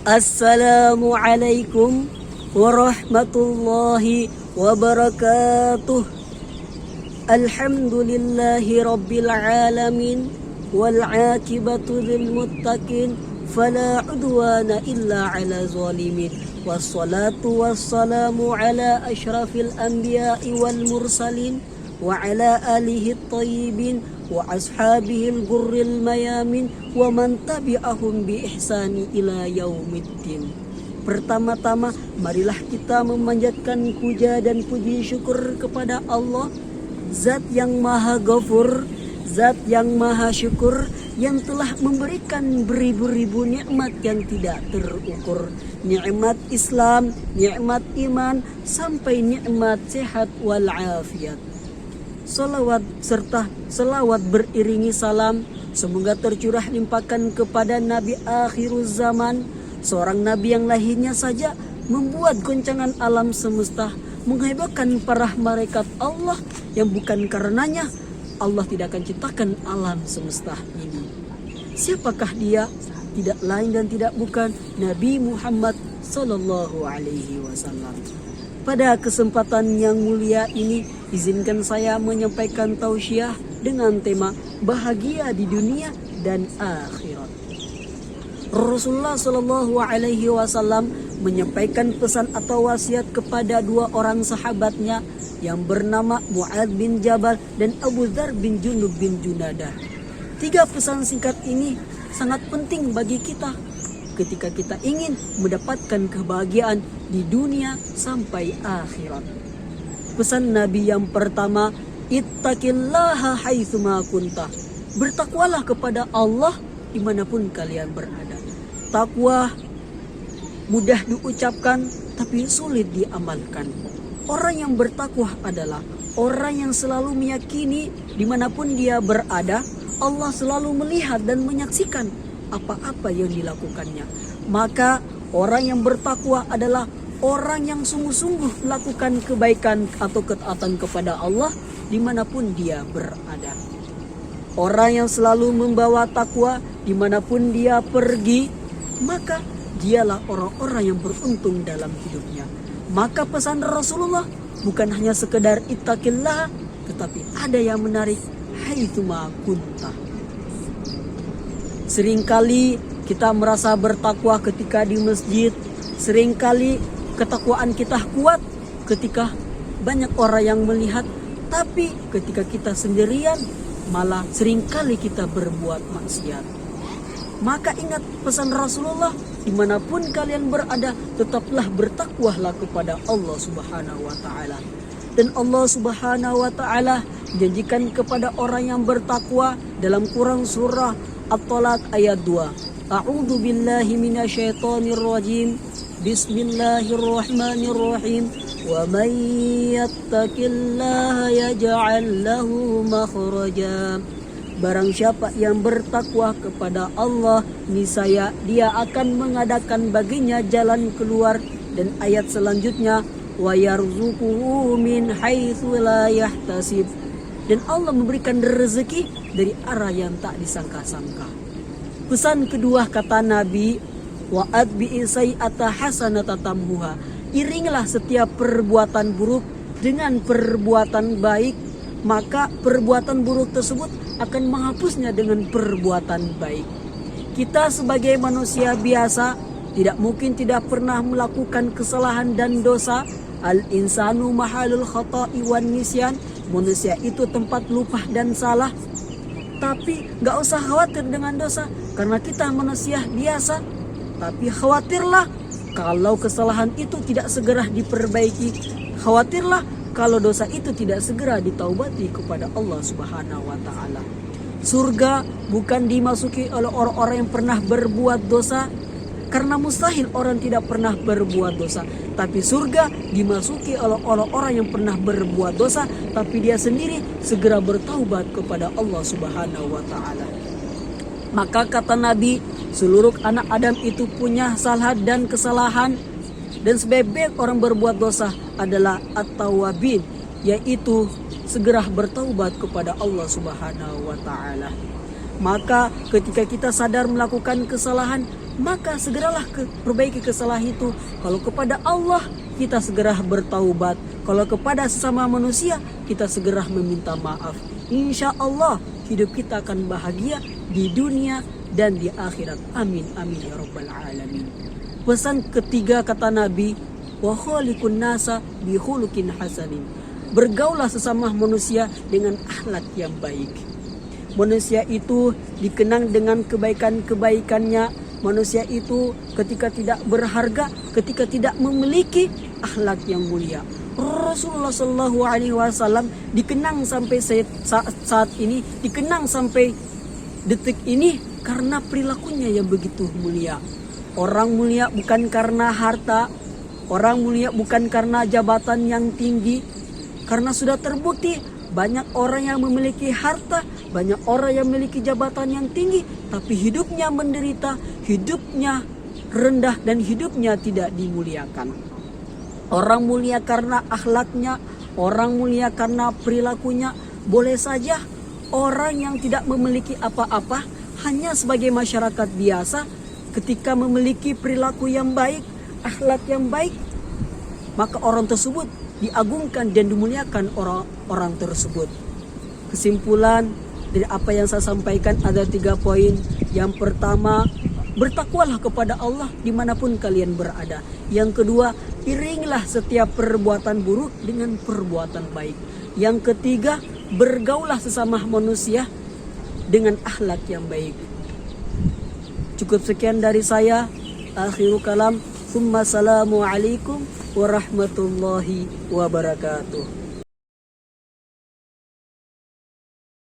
Assalamualaikum warahmatullahi wabarakatuh. Alhamdulillahi rabbil alamin wal aqibatu lil muttaqin fala udwana illa ala zalimin. Wassalatu wassalamu ala asyrafil anbiya'i wal mursalin wa ala alihi at-tayyibin wa ashabihil gurril mayamin wa man tabi'ahum bi ihsani ila yaumiddin. Pertama-tama marilah kita memanjatkan puja dan puji syukur kepada Allah, Zat yang Maha Ghafur, Zat yang Maha Syukur, yang telah memberikan beribu-ribu nikmat yang tidak terukur. Nikmat Islam, nikmat iman, sampai nikmat sehat wal afiat. Salawat serta selawat beriringi salam semoga tercurah limpahkan kepada Nabi akhiruz zaman, seorang Nabi yang lahirnya saja membuat goncangan alam semesta, menghebohkan para malaikat Allah yang bukan karenanya Allah tidak akan ciptakan alam semesta ini. Siapakah dia? Tidak lain dan tidak bukan Nabi Muhammad sallallahu alaihi wasallam. Pada kesempatan yang mulia ini, izinkan saya menyampaikan tausiah dengan tema bahagia di dunia dan akhirat. Rasulullah sallallahu alaihi wasallam menyampaikan pesan atau wasiat kepada dua orang sahabatnya yang bernama Mu'adz bin Jabal dan Abu Dzar bin Junub bin Junadah. Tiga pesan singkat ini sangat penting bagi kita ketika kita ingin mendapatkan kebahagiaan di dunia sampai akhirat. Pesan Nabi yang pertama, ittaqillaha haitsuma kunta. Bertakwalah kepada Allah dimanapun kalian berada. Takwa mudah diucapkan tapi sulit diamalkan. Orang yang bertakwa adalah orang yang selalu meyakini dimanapun dia berada, Allah selalu melihat dan menyaksikan apa-apa yang dilakukannya. Maka orang yang bertakwa adalah orang yang sungguh-sungguh melakukan kebaikan atau ketaatan kepada Allah dimanapun dia berada. Orang yang selalu membawa takwa dimanapun dia pergi, maka dialah orang-orang yang beruntung dalam hidupnya. Maka pesan Rasulullah bukan hanya sekedar ittaqillah, tetapi ada yang menarik, haitsuma kunta. Seringkali kita merasa bertakwa ketika di masjid. Seringkali ketakwaan kita kuat ketika banyak orang yang melihat. Tapi ketika kita sendirian, malah seringkali kita berbuat maksiat. Maka ingat pesan Rasulullah, dimanapun kalian berada, tetaplah bertakwalah kepada Allah subhanahu wa ta'ala. Dan Allah subhanahu wa ta'ala janjikan kepada orang yang bertakwa dalam Quran surah At-Talaq ayat 2. A'udzu billahi minasyaitonir rajim. Bismillahirrahmanirrahim. Wa may yattaqillaha yaj'al lahu makhraja. Barang siapa yang bertakwa kepada Allah, niscaya dia akan mengadakan baginya jalan keluar. Dan ayat selanjutnya, wa yarzuquhu min haitsu la yahtasib. Dan Allah memberikan rezeki dari arah yang tak disangka-sangka. Pesan kedua kata Nabi, wa'ad bi'isai'ata hasanata tamhuha. Iringlah setiap perbuatan buruk dengan perbuatan baik, maka perbuatan buruk tersebut akan menghapusnya dengan perbuatan baik. Kita sebagai manusia biasa tidak mungkin tidak pernah melakukan kesalahan dan dosa. Al-insanu mahalul khata'i wan nisyan. Manusia itu tempat lupa dan salah. Tapi gak usah khawatir dengan dosa, karena kita manusia biasa. Tapi khawatirlah kalau kesalahan itu tidak segera diperbaiki. Khawatirlah kalau dosa itu tidak segera ditaubati kepada Allah subhanahu wa ta'ala. Surga bukan dimasuki oleh orang-orang yang pernah berbuat dosa, karena mustahil orang tidak pernah berbuat dosa. Tapi surga dimasuki oleh orang-orang yang pernah berbuat dosa, tapi dia sendiri segera bertaubat kepada Allah subhanahu wa ta'ala. Maka kata Nabi, seluruh anak Adam itu punya salah dan kesalahan. Dan sebaik-baik orang berbuat dosa adalah at-tawwabin, yaitu segera bertaubat kepada Allah subhanahu wa ta'ala. Maka ketika kita sadar melakukan kesalahan, maka segeralah perbaiki kesalahan itu. Kalau kepada Allah, kita segera bertaubat. Kalau kepada sesama manusia, kita segera meminta maaf. Insya Allah hidup kita akan bahagia di dunia dan di akhirat. Amin amin ya rabbal alamin. Pesan ketiga kata Nabi, wa khaliqun nasa bi khuluqin hasanin. Bergaulah sesama manusia dengan akhlak yang baik. Manusia itu dikenang dengan kebaikan-kebaikannya. Manusia itu ketika tidak berharga, ketika tidak memiliki akhlak yang mulia. Rasulullah Shallallahu Alaihi Wasallam dikenang sampai saat ini, dikenang sampai detik ini karena perilakunya yang begitu mulia. Orang mulia bukan karena harta, orang mulia bukan karena jabatan yang tinggi, karena sudah terbukti banyak orang yang memiliki harta, banyak orang yang memiliki jabatan yang tinggi, tapi hidupnya menderita, hidupnya rendah dan hidupnya tidak dimuliakan. Orang mulia karena akhlaknya, orang mulia karena perilakunya. Boleh saja orang yang tidak memiliki apa-apa, hanya sebagai masyarakat biasa, ketika memiliki perilaku yang baik, akhlak yang baik, maka orang tersebut diagungkan dan dimuliakan orang tersebut. Kesimpulan dari apa yang saya sampaikan ada 3 poin. Yang pertama, bertakwalah kepada Allah dimanapun kalian berada. Yang kedua, iringilah setiap perbuatan buruk dengan perbuatan baik. Yang ketiga, bergaulah sesama manusia dengan akhlak yang baik. Cukup sekian dari saya. Akhirul kalam. Assalamualaikum warahmatullahi wabarakatuh.